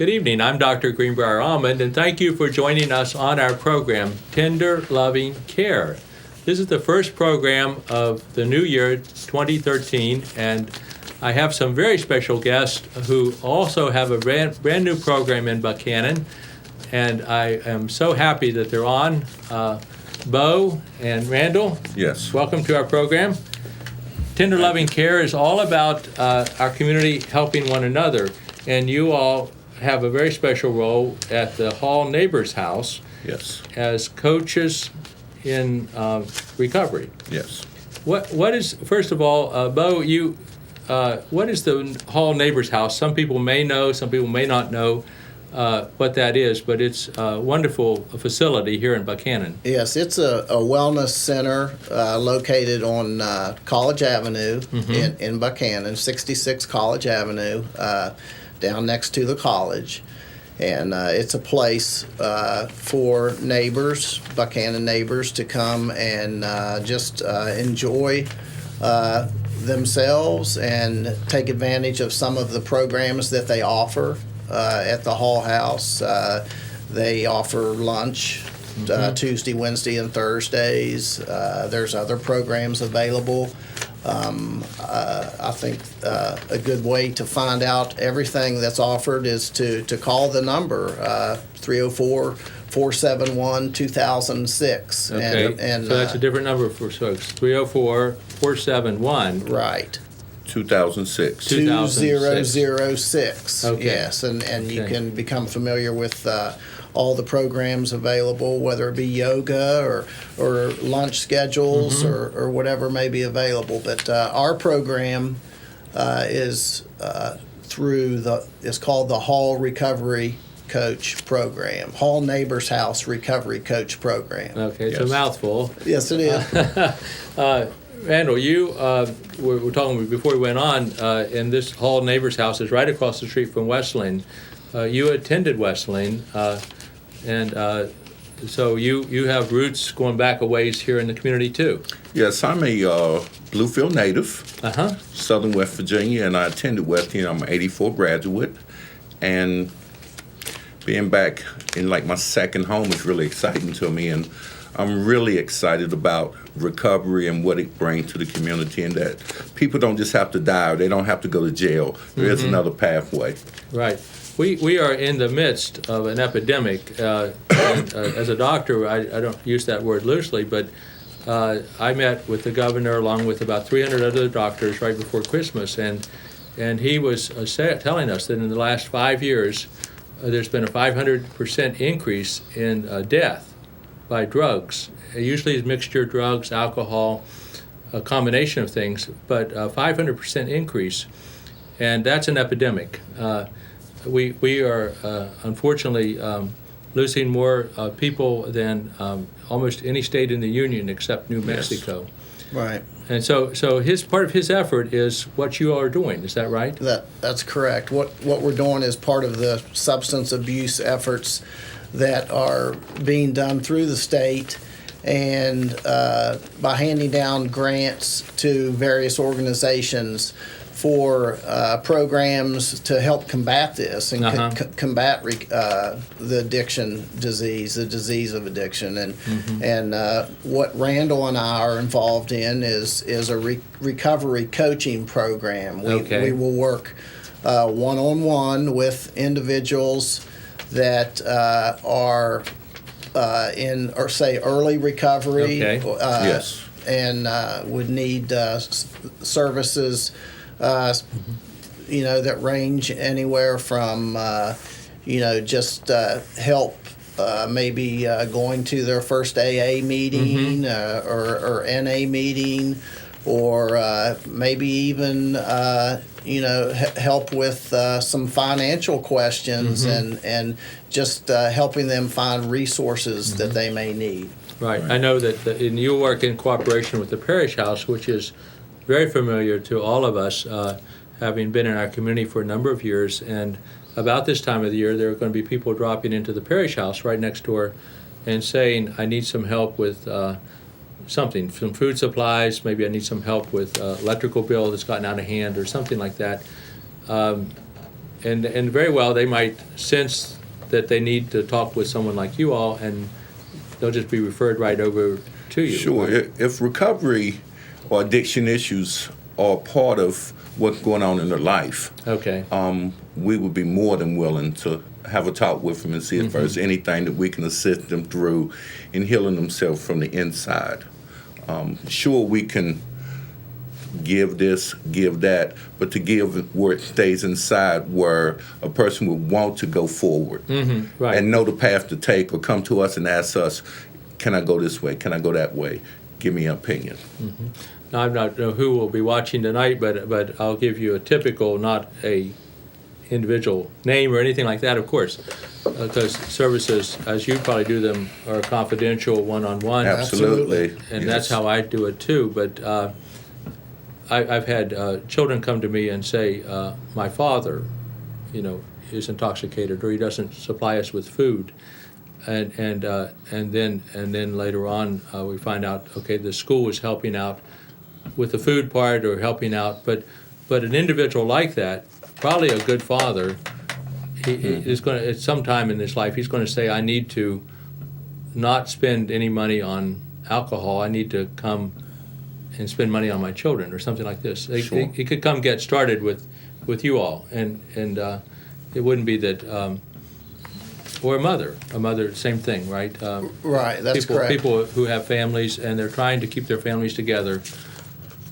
Good evening. I'm Dr. Greenbrier Almond, and thank you for joining us on our program, Tender Loving Care. This is the first program of the new year, 2013, and I have some very special guests who also have a brand new program in Buchanan, and I am so happy that they're on. Bo and Randall, Yes. welcome to our program. Tender Loving Care is all about our community helping one another, and you all have a very special role at the Hall Neighbors House Yes. as coaches in recovery. Yes. What is, first of all, Bo, what is the Hall Neighbors House? Some people may know, some people may not know what that is, but it's a wonderful facility here in Buchanan. Yes, it's a wellness center located on College Avenue in Buchanan, 66 College Avenue, down next to the college. And it's a place for neighbors, Buchanan neighbors, to come and just enjoy themselves and take advantage of some of the programs that they offer at the Hall House. They offer lunch Tuesday, Wednesday, and Thursdays. There's other programs available. I think a good way to find out everything that's offered is to call the number 304-471-2006. Okay, and so that's a different number for folks, 304-471. Right. 2006. 2006. Okay. Yes, and you Okay. can become familiar with all the programs available, whether it be yoga or lunch schedules or whatever may be available. But our program is is called the Hall Recovery Coach Program, Hall Neighbors House Recovery Coach Program. Okay, it's a Yes. mouthful. Yes, it is. Randall, you were talking before we went on, and this Hall Neighbors House is right across the street from Wesleyan. You attended Wesleyan, and so you have roots going back a ways here in the community too. Yes, I'm a Bluefield native, Uh-huh. Southern West Virginia, and I attended Wesleyan. I'm an 84 graduate, and being back in like my second home is really exciting to me, and I'm really excited about recovery and what it brings to the community, and that people don't just have to die or they don't have to go to jail. There is another pathway. Right. We are in the midst of an epidemic. And, as a doctor, I don't use that word loosely, but I met with the governor along with about 300 other doctors right before Christmas, and he was telling us that in the last 5 years, there's been a 500% increase in death by drugs. Usually it's mixture of drugs, alcohol, a combination of things, but 500% increase, and that's an epidemic. We are unfortunately losing more people than almost any state in the union except New Mexico. Right. And so part of his effort is what you all are doing. Is that right? That's correct. What we're doing is part of the substance abuse efforts that are being done through the state, and by handing down grants to various organizations for programs to help combat this and combat the addiction disease, the disease of addiction. And what Randall and I are involved in is a recovery coaching program. We will work one-on-one with individuals that are in, or say, early recovery, Yes. and would need services, that range anywhere from, just help, maybe going to their first AA meeting or NA meeting, or maybe even help with some financial questions and just helping them find resources that they may need. Right. I know that you work in cooperation with the Parish House, which is very familiar to all of us, having been in our community for a number of years. And about this time of the year, there are going to be people dropping into the Parish House right next door and saying, I need some help with something, some food supplies, maybe I need some help with electrical bill that's gotten out of hand or something like that. and very well they might sense that they need to talk with someone like you all, and they'll just be referred right over to you. Sure. If recovery or addiction issues are part of what's going on in their life, Okay. we would be more than willing to have a talk with them and see if there's anything that we can assist them through in healing themselves from the inside. Sure, we can give this, give that, but to give where it stays inside, where a person would want to go forward Right. and know the path to take, or come to us and ask us, can I go this way? Can I go that way? Give me an opinion. Now, I don't know who will be watching tonight, but I'll give you a typical, not a individual name or anything like that, of course, because services, as you probably do them, are confidential, one-on-one. Absolutely. And Yes. that's how I do it too. But I've had children come to me and say, my father, is intoxicated, or he doesn't supply us with food. And then later on, we find out, okay, the school is helping out with the food part or helping out, but an individual like that, probably a good father, he is going to, at some time in his life, he's going to say, I need to not spend any money on alcohol. I need to come and spend money on my children, or something like this. Sure. He could come get started with you all, and it wouldn't be that. Or a mother, same thing, right? Right, that's correct. People who have families and they're trying to keep their families together,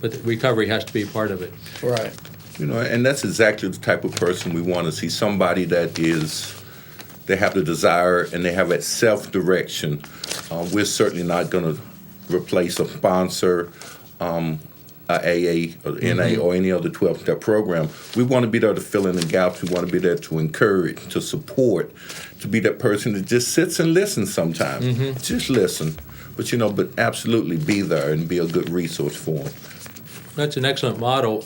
but the recovery has to be part of it. Right. And that's exactly the type of person we want to see. Somebody that they have the desire and they have that self-direction. We're certainly not going to replace a sponsor, a AA or NA or any other 12-step program. We want to be there to fill in the gaps. We want to be there to encourage, to support, to be that person that just sits and listens sometimes. Just listen. But absolutely be there and be a good resource for them. That's an excellent model.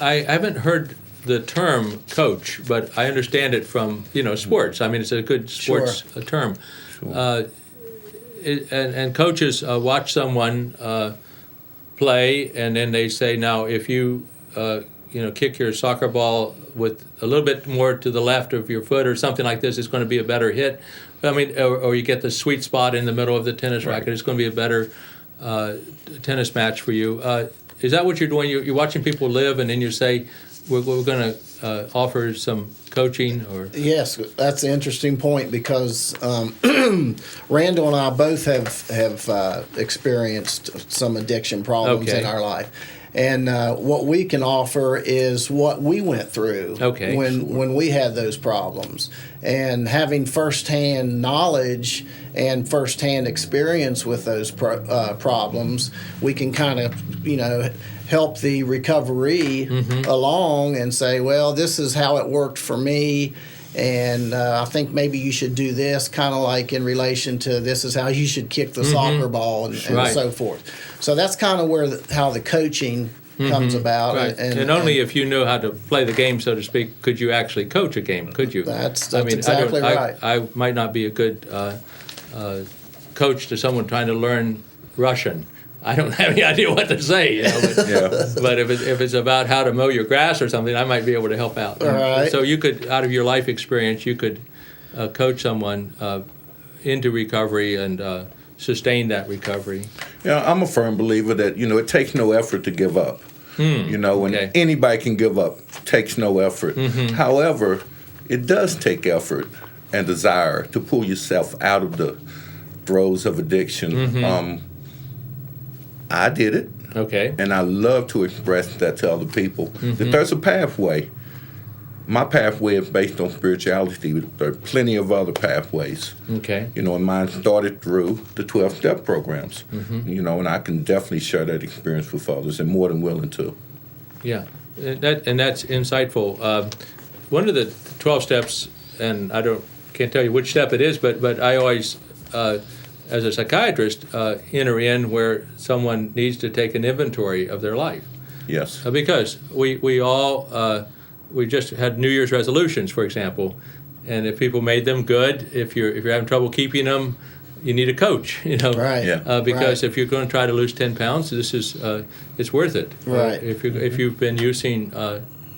I haven't heard the term coach, but I understand it from sports. I mean, it's a good sports term. Sure. And coaches watch someone play, and then they say, now if you kick your soccer ball with a little bit more to the left of your foot or something like this, it's going to be a better hit. I mean, or you get the sweet spot in the middle of the tennis racket, it's going to be a better tennis match for you. Is that what you're doing? You're watching people live, and then you say, we're going to offer some coaching? Or Yes, that's an interesting point, because Randall and I both have experienced some addiction problems in our life. And what we can offer is what we went through when we had those problems. And having firsthand knowledge and firsthand experience with those problems, we can kind of, help the recovery along and say, well, this is how it worked for me. And I think maybe you should do this, kind of like in relation to this is how you should kick the soccer ball and so forth. So that's kind of how the coaching comes about. Right. And only if you know how to play the game, so to speak, could you actually coach a game, could you? That's exactly right. I might not be a good coach to someone trying to learn Russian. I don't have any idea what to say, but if it's about how to mow your grass or something, I might be able to help out. Right. So you could, out of your life experience, you could coach someone into recovery and sustain that recovery. Yeah, I'm a firm believer that it takes no effort to give up. And anybody can give up. It takes no effort. However, it does take effort and desire to pull yourself out of the throes of addiction. I did it. Okay. And I love to express that to other people, that there's a pathway. My pathway is based on spirituality. There are plenty of other pathways. Okay. And mine started through the 12-step programs. And I can definitely share that experience with others, and more than willing to. Yeah, and that's insightful. One of the 12 steps, and can't tell you which step it is, but I always, as a psychiatrist, enter in where someone needs to take an inventory of their life. Yes. Because we all we just had New Year's resolutions, for example, and if people made them good, if you're having trouble keeping them, you need a coach. Right. Yeah. Because if you're going to try to lose 10 pounds, this is it's worth it. Right. If you've been using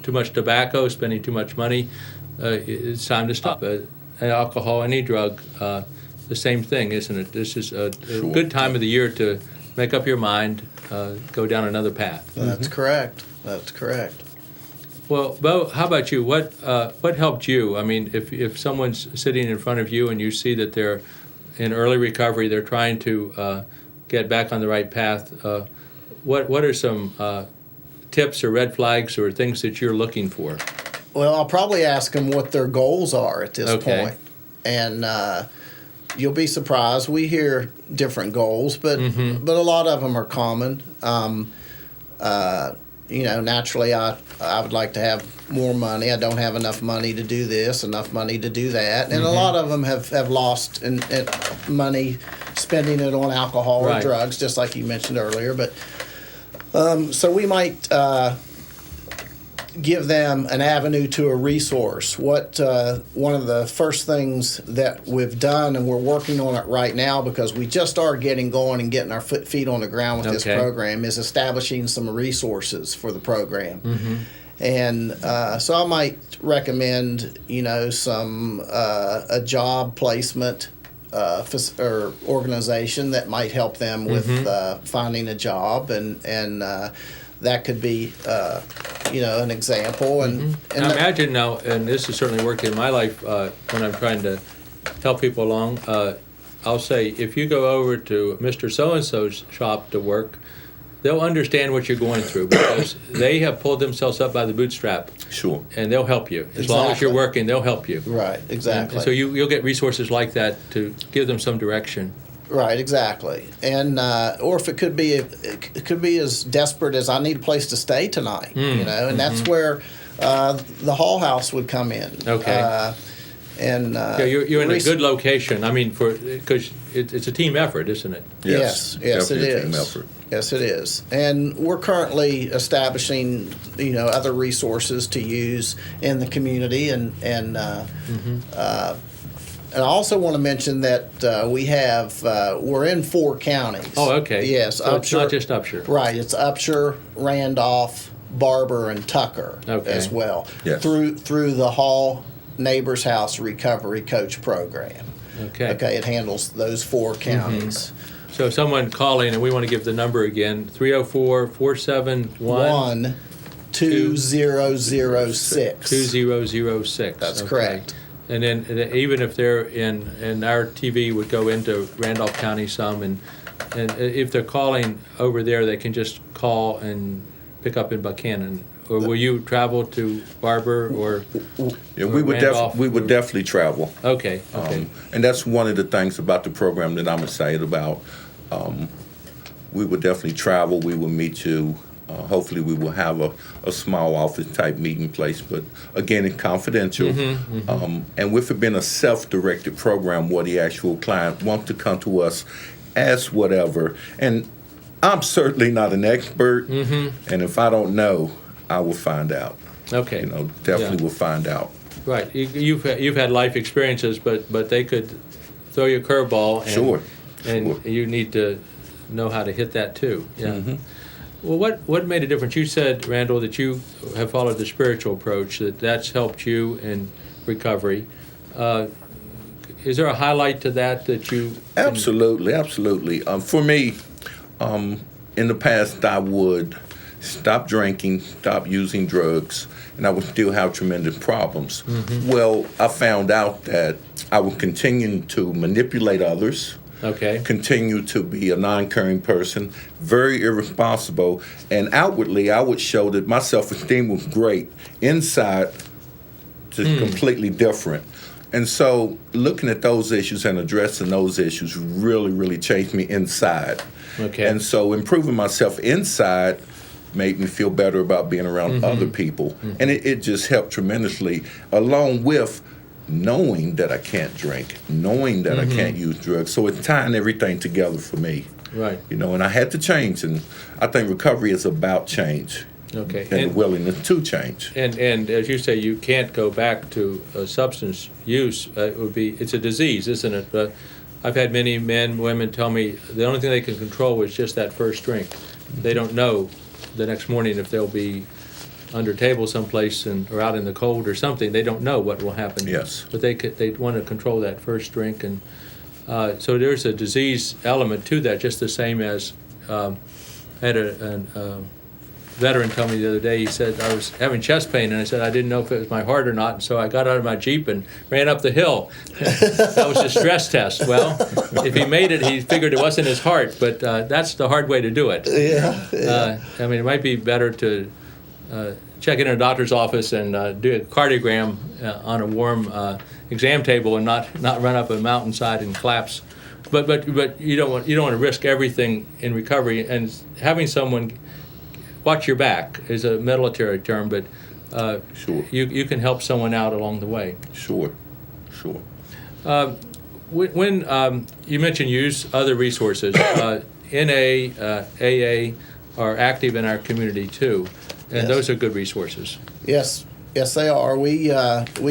too much tobacco, spending too much money, it's time to stop. Alcohol, any drug, the same thing, isn't it? This is a Sure. good time of the year to make up your mind, go down another path. That's correct. That's correct. Well, Bo, how about you? What helped you? I mean, if someone's sitting in front of you and you see that they're in early recovery, they're trying to get back on the right path, what are some tips or red flags or things that you're looking for? Well, I'll probably ask them what their goals are at this Okay. point. And you'll be surprised. We hear different goals, but a lot of them are common. Naturally, I would like to have more money. I don't have enough money to do this, enough money to do that. And a lot of them have lost in money spending it on alcohol or Right. drugs, just like you mentioned earlier. But so we might give them an avenue to a resource. What one of the first things that we've done, and we're working on it right now because we just are getting going and getting our feet on the ground with this Okay. program, is establishing some resources for the program. And so I might recommend, some a job placement or organization that might help them with finding a job, and that could be an example. And Now imagine now, and this has certainly worked in my life when I'm trying to help people along. I'll say, if you go over to Mr. So-and-so's shop to work, they'll understand what you're going through because they have pulled themselves up by the bootstrap, Sure. and they'll help you. As long as you're Exactly. working, they'll help you. right, exactly. And so you'll get resources like that to give them some direction. Right, exactly. And or if it could be as desperate as I need a place to stay tonight, and that's where the Hall House would come in. Okay. Yeah, You're in a good location. I mean, because it's a team effort, isn't it? Yes, it Definitely a team is. effort. Yes, it is. And we're currently establishing, other resources to use in the community, and I also want to mention that we're in 4 counties. Oh, okay. Yes, So it's not just Upshur. Right, it's Upshur, Randolph, Barber, and Tucker Okay. as well. Yes. Through the Hall Neighbors House Recovery Coach Program. Okay. Okay, it handles those 4 counties. So someone calling, and we want to give the number again, 304-471. 2006. 2006. That's Okay. correct. And then even if they're and our TV would go into Randolph County some, and if they're calling over there, they can just call and pick up in Buchanan. Or will you travel to Barber or? Yeah, or we would Randolph or- definitely travel. Okay. And that's one of the things about the program that I'm excited about. We would definitely travel. We will meet you. Hopefully, we will have a small office type meeting place, but again, it's confidential. And with it being a self-directed program where the actual client wants to come to us, ask whatever. And I'm certainly not an expert, and if I don't know, I will find out. Okay. Definitely Yeah. will find out. Right. You've had life experiences, but they could throw you a curveball. And, Sure. And Sure. you need to know how to hit that too. Yeah. Well, what made a difference? You said, Randall, that you have followed the spiritual approach. That's helped you in recovery. Is there a highlight to that you? Absolutely. For me, in the past, I would stop drinking, stop using drugs, and I would still have tremendous problems. Well, I found out that I would continue to manipulate others, Okay. continue to be a non-caring person, very irresponsible, and outwardly I would show that my self-esteem was great. Inside, just completely different. And so looking at those issues and addressing those issues really, really changed me inside. Okay. And so improving myself inside made me feel better about being around other people. And it just helped tremendously, along with knowing that I can't drink, knowing that I can't use drugs. So it's tying everything together for me. Right. And I had to change. And I think recovery is about change. Okay. And the willingness to change. And as you say, you can't go back to substance use. It's a disease, isn't it? But I've had many men, women tell me the only thing they can control is just that first drink. They don't know the next morning if they'll be under a table someplace or out in the cold or something, they don't know what will happen. Yes. But they want to control that first drink, and so there's a disease element to that, just the same as I had a veteran tell me the other day. He said, I was having chest pain, and I said I didn't know if it was my heart or not, and so I got out of my Jeep and ran up the hill. That was a stress test. Well, if he made it, he figured it wasn't his heart, but that's the hard way to do it. Yeah. I mean, it might be better to check in a doctor's office and do a cardiogram on a warm exam table and not run up a mountainside and collapse. But you don't want to risk everything in recovery, and having someone watch your back is a military term, but Sure. you can help someone out along the way. Sure. When you mentioned use other resources, NA, AA are active in our community too, and Yes. those are good resources. Yes, they are. We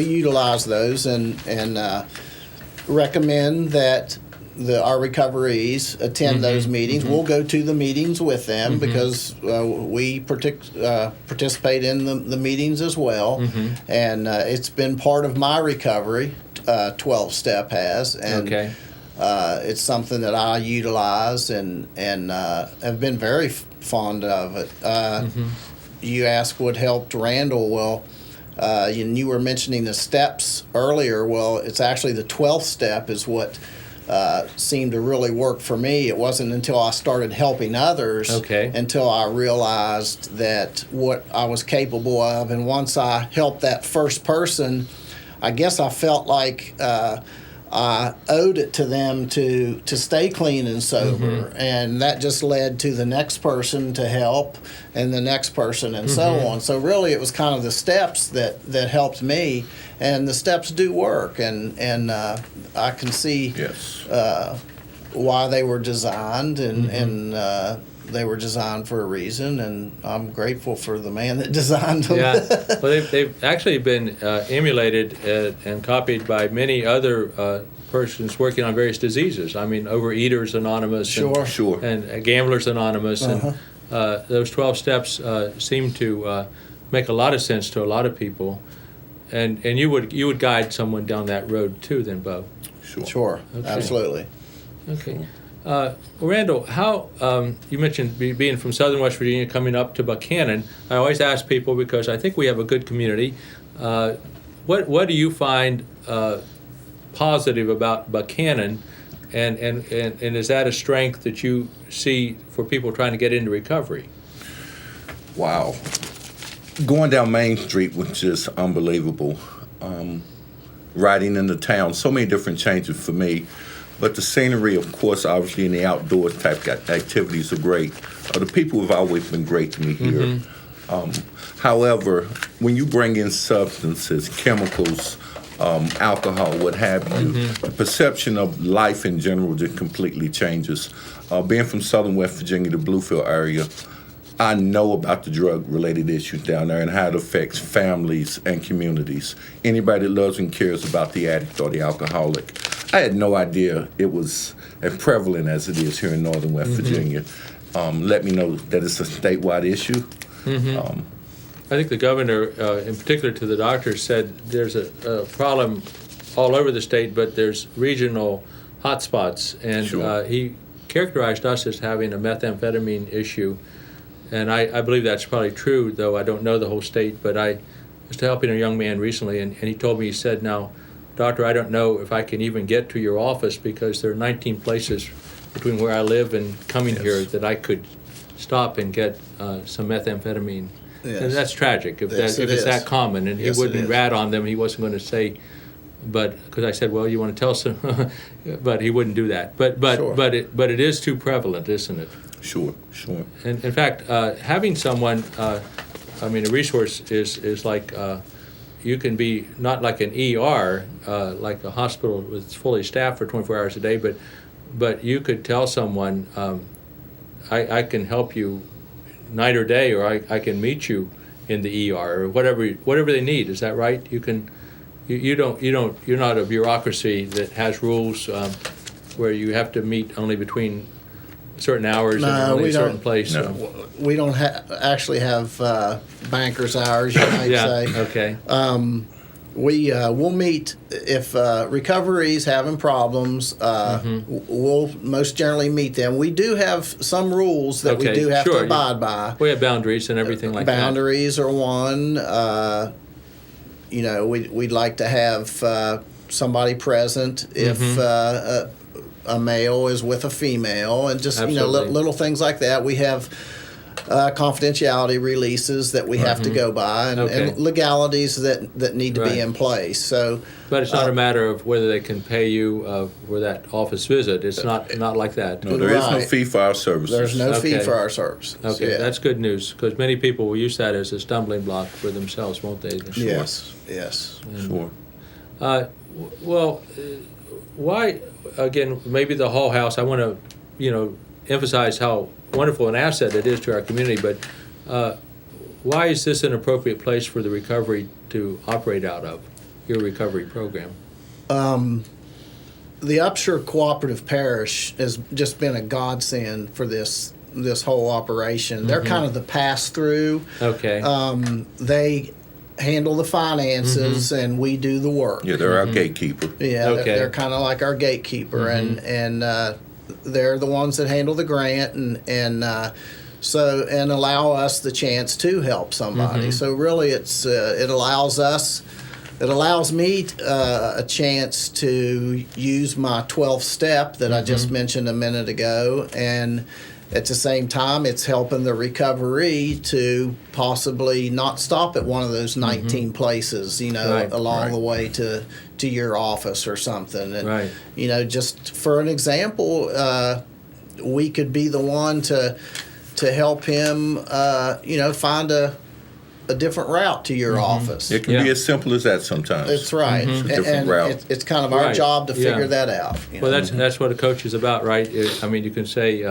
utilize those and recommend that our recoveries attend those meetings. We'll go to the meetings with them because we participate in the meetings as well, and it's been part of my recovery. 12-step has, and Okay. it's something that I utilize and have been very fond of it. You asked what helped Randall. Well, you were mentioning the steps earlier. Well, it's actually the 12th step is what seemed to really work for me. It wasn't until I started helping others until I realized that what I was capable of. And once I helped that first person, I guess I felt like I owed it to them to stay clean and sober, and that just led to the next person to help, and the next person, and so on. So really, it was kind of the steps that helped me, and the steps do work, and I can see Yes. why they were designed, and they were designed for a reason, and I'm grateful for the man that designed them. Yeah, well, they've actually been emulated and copied by many other persons working on various diseases. I mean, Overeaters Anonymous, Sure. and Gamblers Anonymous, and those 12 steps seem to make a lot of sense to a lot of people. And you would guide someone down that road too, then, Bo. Sure, Okay. absolutely. Okay. Randall, how you mentioned being from Southern West Virginia, coming up to Buchanan. I always ask people because I think we have a good community. What do you find positive about Buchanan, and is that a strength that you see for people trying to get into recovery? Wow. Going down Main Street was just unbelievable. Riding in the town, so many different changes for me. But the scenery, of course, obviously, in the outdoors type activities are great. The people have always been great to me here. However, when you bring in substances, chemicals, alcohol, what have you, the perception of life in general just completely changes. Being from Southern West Virginia, the Bluefield area, I know about the drug-related issues down there and how it affects families and communities. Anybody that loves and cares about the addict or the alcoholic. I had no idea it was as prevalent as it is here in Northern West Virginia. Let me know that it's a statewide issue. I think the governor, in particular to the doctors, said there's a problem all over the state, but there's regional hotspots. And Sure. he characterized us as having a methamphetamine issue. And I believe that's probably true, though I don't know the whole state. But I was helping a young man recently, and he told me, he said, now, Doctor, I don't know if I can even get to your office because there are 19 places between where I live and coming here that I could stop and get some methamphetamine. Yes. And that's tragic if Yes, if it it's is. that common. And Yes, he it wouldn't is. rat on them. He wasn't going to say, but because I said, well, you want to tell some, but he wouldn't do that. But Sure. it is too prevalent, isn't it? Sure. And in fact, having someone, a resource is like you can be not like an ER, like a hospital that's fully staffed for 24 hours a day, but you could tell someone, I can help you night or day, or I can meet you in the ER, or whatever they need. Is that right? You can, you're not a bureaucracy that has rules where you have to meet only between certain hours No, and only we a certain don't. place. No. So. We don't actually have banker's hours, you might Yeah. say. Okay. We'll meet if recovery's having problems. We'll most generally meet them. We do have some rules that we Okay, do have sure. to abide by. We have boundaries and everything like Boundaries are one. We'd like to have somebody present if a male is with a female, and just Absolutely. little things like that. We have confidentiality releases that we have to go by, and, Okay. and legalities that need to Right. be in place. So, that. But it's not a matter of whether they can pay you for that office visit. It's not like that. No, there is no Right. fee for our services. there's no fee Okay. for our services. Okay, Yeah. that's good news, because many people will use that as a stumbling block for themselves, won't they? Yes. Yes. Sure. Why, again, maybe the Hall House, I want to, emphasize how wonderful an asset it is to our community, but why is this an appropriate place for the recovery to operate out of, your recovery program? The Upshur Cooperative Parish has just been a godsend for this whole operation. They're kind of the pass through. Okay. They handle the finances, and we do the work. Yeah, they're our gatekeeper. Yeah, Okay. they're kind of like our gatekeeper, and they're the ones that handle the grant, and allow us the chance to help somebody. So really, it allows me a chance to use my 12th step that I just mentioned a minute ago, and at the same time, it's helping the recovery to possibly not stop at one of those 19 places, Right. along Right. the way to your office or something. And, Right. just for an example, we could be the one to help him, find a different route to your office. It can Yeah. be as simple as that sometimes. That's right. It's a different And route. it's kind of our Right. job to Yeah. figure that out. Well, that's what a coach is about, right? You can say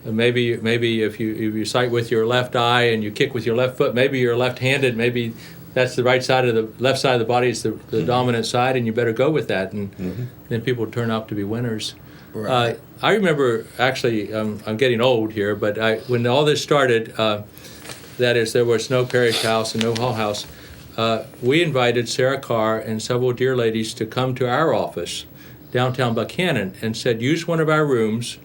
maybe if you sight with your left eye and you kick with your left foot, maybe you're left-handed. Maybe that's the right side of the left side of the body is the dominant side, and you better go with that. And then people turn out to be winners. Right. I remember actually, I'm getting old here, but when all this started, that is, there was no parish house and no hall house. We invited Sarah Carr and several dear ladies to come to our office, downtown Buchanan, and said, use one of our rooms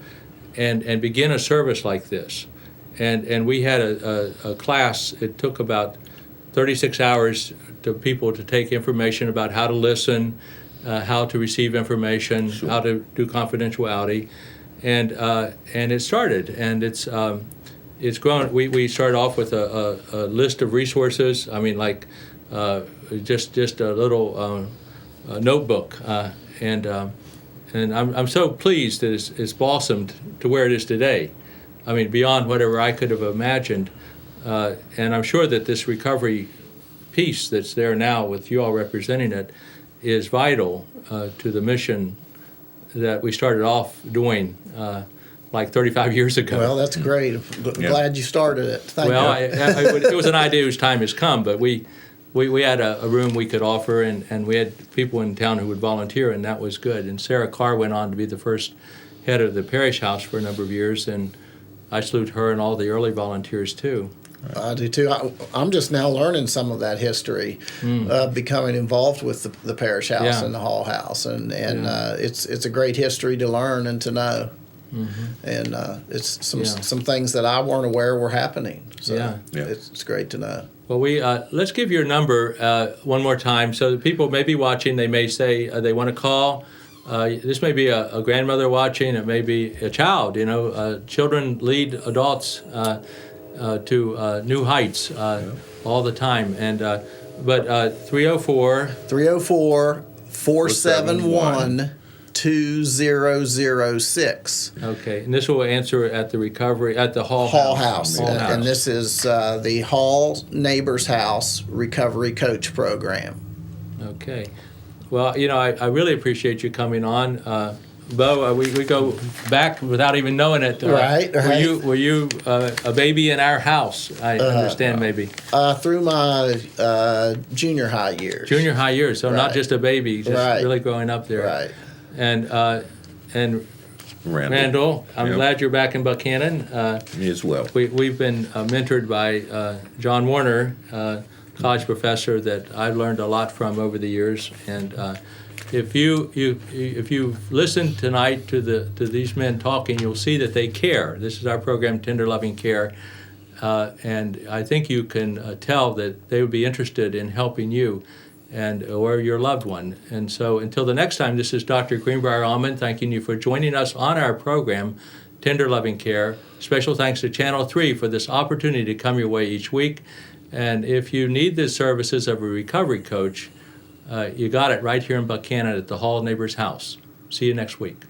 and begin a service like this. And we had a class. It took about 36 hours to people to take information about how to listen, how to receive information, how to do confidentiality, and it started, and it's grown. We started off with a list of resources. I mean, like just a little notebook, and I'm so pleased that it's blossomed to where it is today. I mean, beyond whatever I could have imagined, and I'm sure that this recovery piece that's there now with you all representing it is vital to the mission that we started off doing like 35 years ago. Well, that's great. Glad you started it. Thank Well, you. it was an idea whose time has come, but we had a room we could offer, and we had people in town who would volunteer, and that was good. And Sarah Carr went on to be the first head of the parish house for a number of years, and I salute her and all the early volunteers too. I do too. I'm just now learning some of that history, becoming involved with the parish house Yeah. and the hall house, and it's a great history to learn and to know, and it's some things that I weren't aware were happening. So Yeah. it's great to know. Well, let's give your number one more time so that people may be watching. They may say they want to call. This may be a grandmother watching. It may be a child. Children lead adults to new heights all the time. And but 304. 304-471-2006. Okay, and this will answer at the recovery at the Hall House. Hall House. And this is the Hall Neighbors House Recovery Coach Program. Okay. Well, I really appreciate you coming on. Bo, we go back without even knowing it. Right. Were you a baby in our house? I understand maybe. Through my junior high years. Junior high years, so not Right. just a baby, just Right. really growing up there. Right. And Randall. I'm Yep. glad you're back in Buchanan. Me as well. We've been mentored by John Warner, college professor that I've learned a lot from over the years. And if you've listened tonight to these men talking, you'll see that they care. This is our program, Tender Loving Care, and I think you can tell that they would be interested in helping you or your loved one. And so until the next time, this is Dr. Greenbrier Almond thanking you for joining us on our program, Tender Loving Care. Special thanks to Channel 3 for this opportunity to come your way each week. And if you need the services of a recovery coach, you got it right here in Buchanan at the Hall Neighbors House. See you next week.